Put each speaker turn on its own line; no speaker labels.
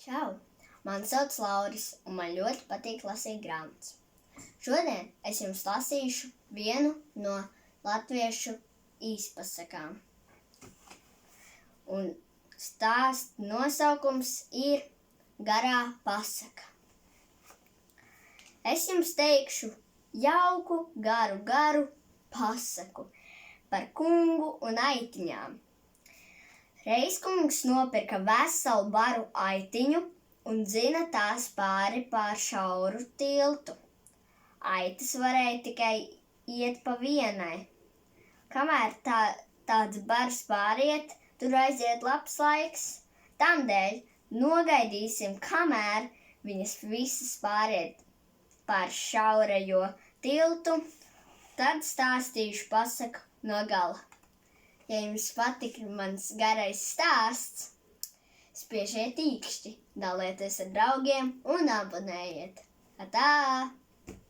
Čau! Mani sauc Lauris, un man ļoti patīk lasīt grāmatas. Šodien es jums lasīšu vienu no latviešu īspasakām. Un stāsta nosaukums ir Garā pasaka. Es jums teikšu jauku, garu pasaku par kungu un aitiņām. Reiz kungs nopirka veselu baru aitiņu un dzina tās pāri pār šauru tiltu. Aitas varēja tikai iet pa vienai. Kamēr tāds bars pāriet, tur aiziet labs laiks. Tādēļ nogaidīsim, kamēr viņas visas pāriet pār šaurajo tiltu, tad stāstīšu pasaku no gala. Ja jums patika mans garais stāsts, spiežiet īkšķi, dalieties ar draugiem un abonējiet. Atā!